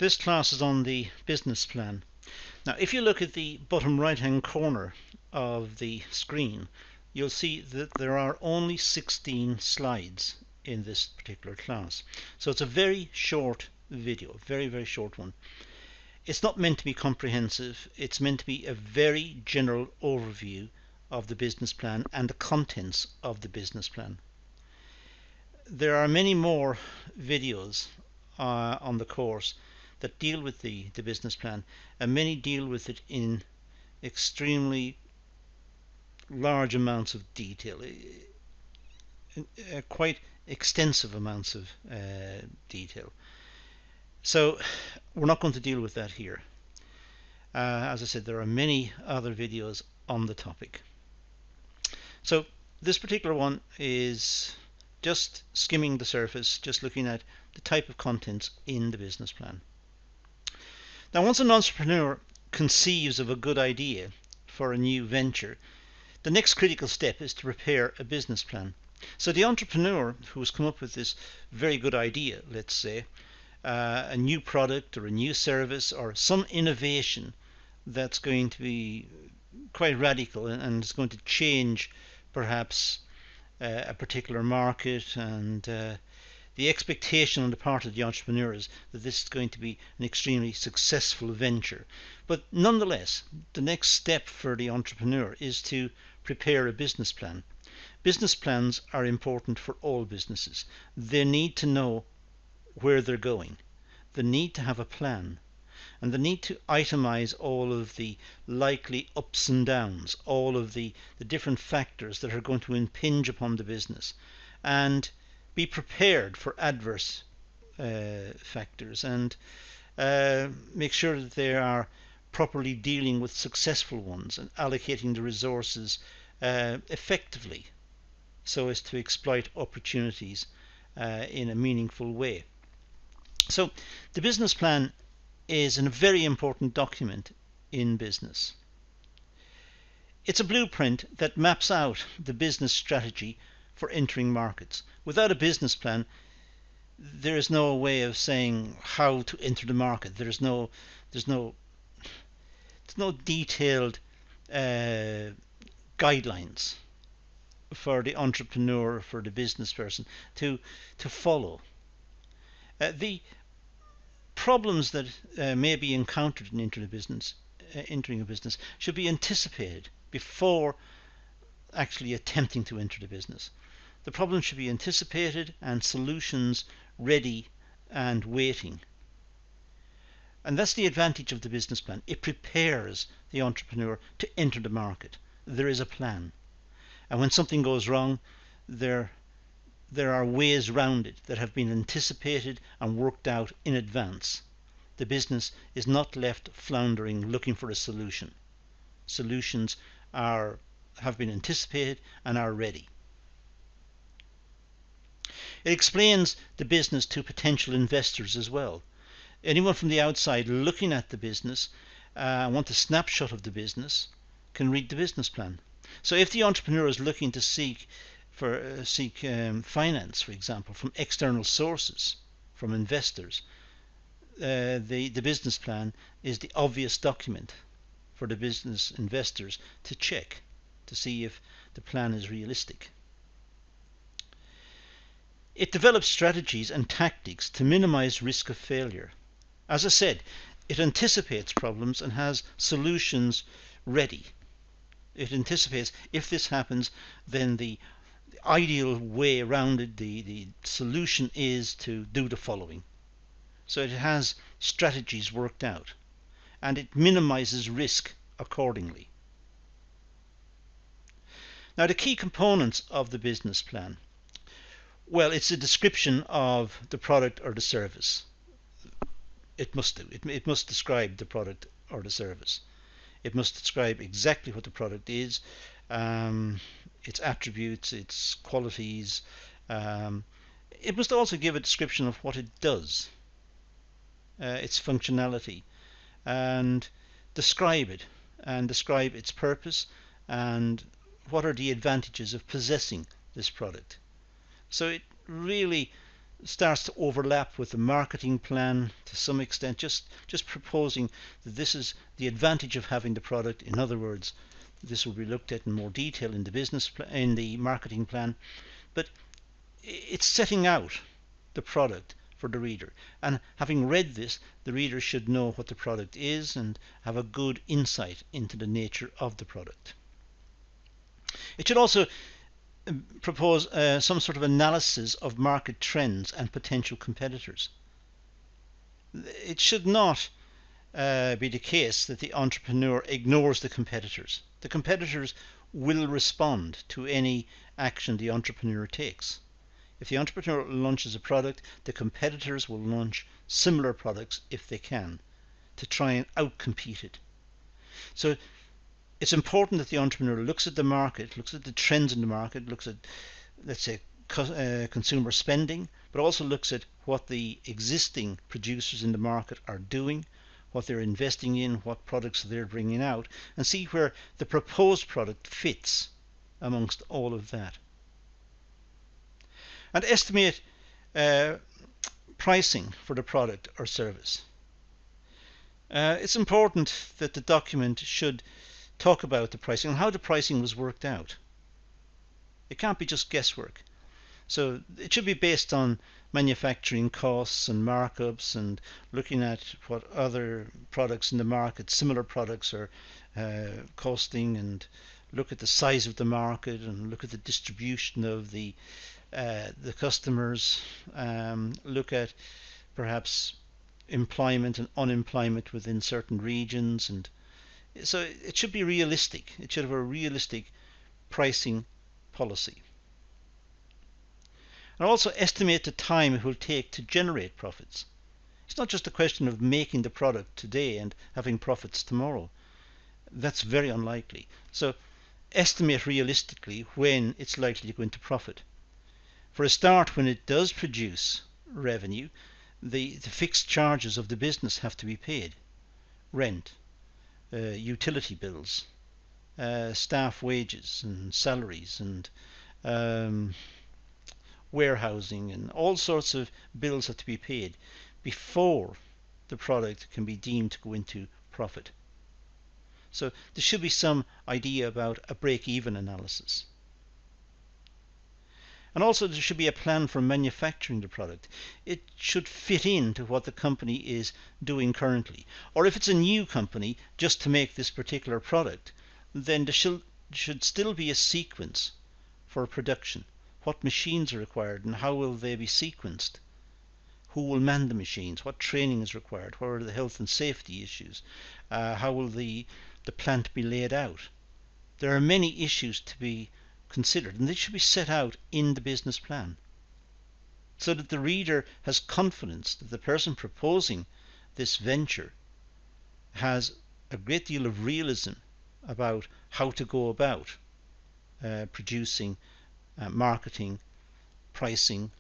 This class is on the business plan. Now, if you look at the bottom right hand corner of the screen, you'll see that there are only 16 slides in this particular class. So it's a very short video, very short one. It's not meant to be comprehensive, it's meant to be a very general overview of the business plan and the contents of the business plan. There are many more videos on the course that deal with the business plan, and many deal with it in extremely large amounts of detail, quite extensive amounts of detail. So we're not going to deal with that here. As I said, there are many other videos on the topic. So this particular one is just skimming the surface, just looking at the type of contents in the business plan. Now, once an entrepreneur conceives of a good idea for a new venture, the next critical step is to prepare a business plan. So the entrepreneur who has come up with this very good idea, let's say, a new product or a new service or some innovation that's going to be quite radical and is going to change perhaps a particular market, and the expectation on the part of the entrepreneur is that this is going to be an extremely successful venture. But nonetheless, the next step for the entrepreneur is to prepare a business plan. Business plans are important for all businesses. They need to know where they're going. They need to have a plan, and they need to itemize all of the likely ups and downs, all of the different factors that are going to impinge upon the business, and be prepared for adverse factors, and make sure that they are properly dealing with successful ones and allocating the resources effectively so as to exploit opportunities in a meaningful way. So the business plan is a very important document in business. It's a blueprint that maps out the business strategy for entering markets. Without a business plan, there is no way of saying how to enter the market. There's no detailed guidelines for the entrepreneur, for the business person to follow. The problems that may be encountered in entering a business should be anticipated before actually attempting to enter the business. The problems should be anticipated and solutions ready and waiting. And that's the advantage of the business plan. It prepares the entrepreneur to enter the market. There is a plan. And when something goes wrong, there are ways round it that have been anticipated and worked out in advance. The business is not left floundering looking for a solution. Solutions have been anticipated and are ready. It explains the business to potential investors as well. Anyone from the outside looking at the business, want a snapshot of the business, can read the business plan. So if the entrepreneur is looking to seek finance, for example, from external sources, from investors, the business plan is the obvious document for the business investors to check to see if the plan is realistic. It develops strategies and tactics to minimize risk of failure. As I said, it anticipates problems and has solutions ready. It anticipates if this happens, then the ideal way around it, the solution is to do the following. So it has strategies worked out, and it minimizes risk accordingly. Now, the key components of the business plan. Well, it's a description of the product or the service. It must do. It must describe the product or the service. It must describe exactly what the product is, its attributes, its qualities. It must also give a description of what it does, its functionality, and describe it, and describe its purpose, and what are the advantages of possessing this product. So it really starts to overlap with the marketing plan to some extent, just proposing that this is the advantage of having the product. In other words, this will be looked at in more detail in the marketing plan, but it's setting out the product for the reader, and having read this, the reader should know what the product is and have a good insight into the nature of the product. It should also propose some sort of analysis of market trends and potential competitors. It should not be the case that the entrepreneur ignores the competitors. The competitors will respond to any action the entrepreneur takes. If the entrepreneur launches a product, the competitors will launch similar products if they can, to try and outcompete it. So it's important that the entrepreneur looks at the market, looks at the trends in the market, looks at, let's say, consumer spending, but also looks at what the existing producers in the market are doing, what they're investing in, what products they're bringing out, and see where the proposed product fits amongst all of that. And estimate pricing for the product or service. It's important that the document should talk about the pricing and how the pricing was worked out. It can't be just guesswork. So it should be based on manufacturing costs and markups, and looking at what other products in the market, similar products, are costing, and look at the size of the market and look at the distribution of the customers, look at perhaps employment and unemployment within certain regions, and so it should be realistic. It should have a realistic pricing policy. And also estimate the time it will take to generate profits. It's not just a question of making the product today and having profits tomorrow. That's very unlikely. So estimate realistically when it's likely to go into profit. For a start, when it does produce revenue, the fixed charges of the business have to be paid. Rent, utility bills, staff wages and salaries, and warehousing, and all sorts of bills have to be paid before the product can be deemed to go into profit. So there should be some idea about a break-even analysis. And also there should be a plan for manufacturing the product. It should fit into what the company is doing currently. Or if it's a new company just to make this particular product, then there should still be a sequence for production. What machines are required and how will they be sequenced? Who will man the machines? What training is required? What are the health and safety issues? How will the plant be laid out? There are many issues to be considered, and they should be set out in the business plan, so that the reader has confidence that the person proposing this venture has a great deal of realism about how to go about producing, marketing, pricing,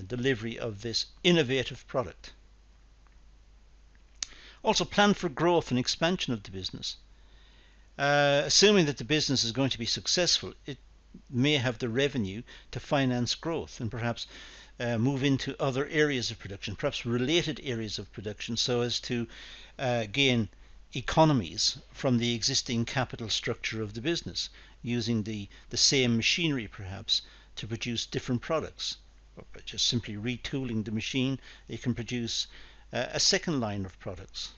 delivery of this innovative product. Also, plan for growth and expansion of the business. Assuming that the business is going to be successful, it may have the revenue to finance growth and perhaps move into other areas of production, perhaps related areas of production, so as to gain economies from the existing capital structure of the business, using the same machinery perhaps to produce different products. Or by just simply retooling the machine, it can produce a second line of products.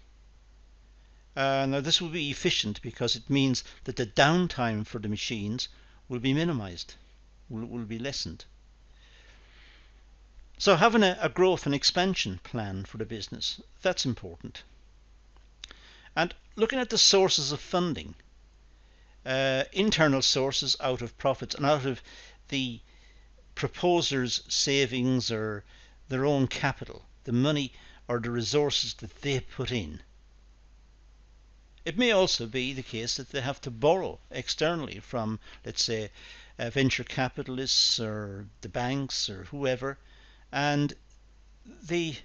Now this will be efficient because it means that the downtime for the machines will be minimized, will be lessened. So having a growth and expansion plan for the business, that's important. And looking at the sources of funding, internal sources out of profits and out of the proposer's savings or their own capital, the money or the resources that they put in. It may also be the case that they have to borrow externally from, let's say, venture capitalists or the banks or whoever, and the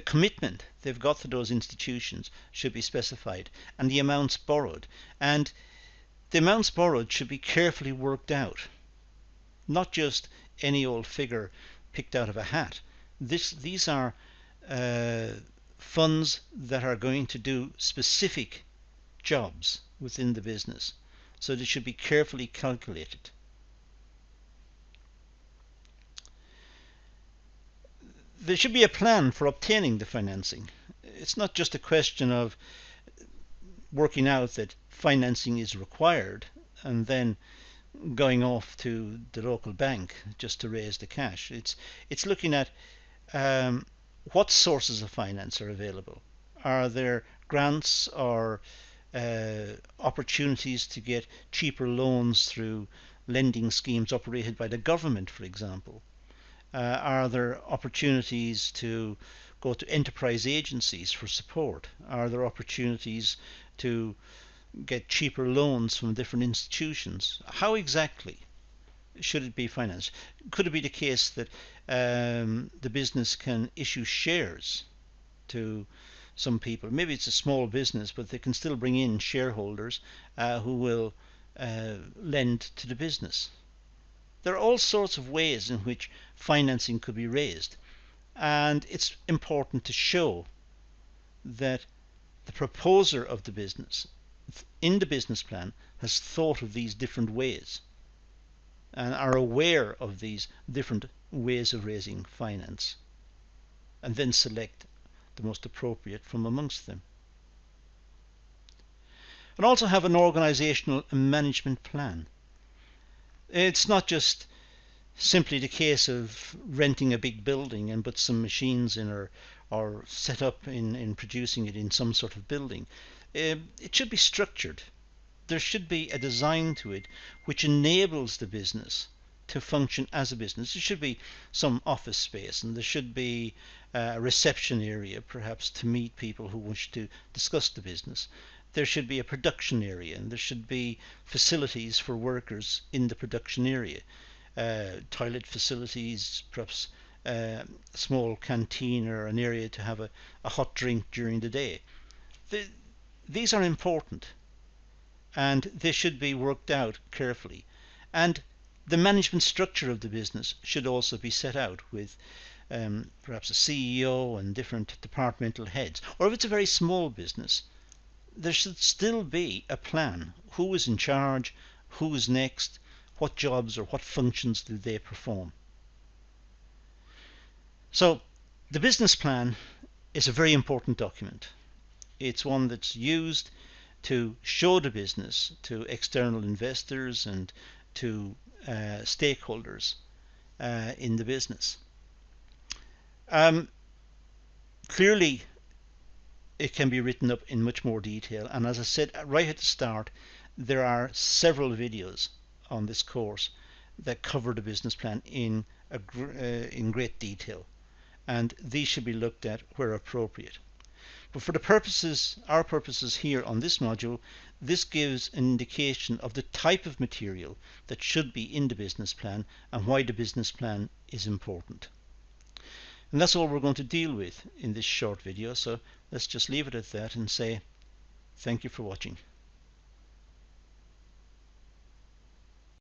commitment they've got to those institutions should be specified, and the amounts borrowed. And the amounts borrowed should be carefully worked out, not just any old figure picked out of a hat. These are funds that are going to do specific jobs within the business, so they should be carefully calculated. There should be a plan for obtaining the financing. It's not just a question of working out that financing is required and then going off to the local bank just to raise the cash. It's looking at what sources of finance are available. Are there grants or opportunities to get cheaper loans through lending schemes operated by the government, for example? Are there opportunities to go to enterprise agencies for support? Are there opportunities to get cheaper loans from different institutions? How exactly should it be financed? Could it be the case that the business can issue shares to some people? Maybe it's a small business, but they can still bring in shareholders who will lend to the business. There are all sorts of ways in which financing could be raised, and it's important to show that the proposer of the business in the business plan has thought of these different ways and are aware of these different ways of raising finance, and then select the most appropriate from amongst them. And also have an organizational and management plan. It's not just simply the case of renting a big building and put some machines in, or set up in producing it in some sort of building. It should be structured. There should be a design to it which enables the business to function as a business. There should be some office space, and there should be a reception area perhaps to meet people who wish to discuss the business. There should be a production area, and there should be facilities for workers in the production area. Toilet facilities, perhaps a small canteen or an area to have a hot drink during the day. These are important, and they should be worked out carefully. And the management structure of the business should also be set out with perhaps a CEO and different departmental heads. Or if it's a very small business, there should still be a plan. Who is in charge? Who is next? What jobs or what functions do they perform? So the business plan is a very important document. It's one that's used to show the business to external investors and to stakeholders in the business. Clearly, it can be written up in much more detail, and as I said right at the start, there are several videos on this course that cover the business plan in great detail, and these should be looked at where appropriate. But for our purposes here on this module, this gives an indication of the type of material that should be in the business plan and why the business plan is important. And that's all we're going to deal with in this short video, so let's just leave it at that and say thank you for watching.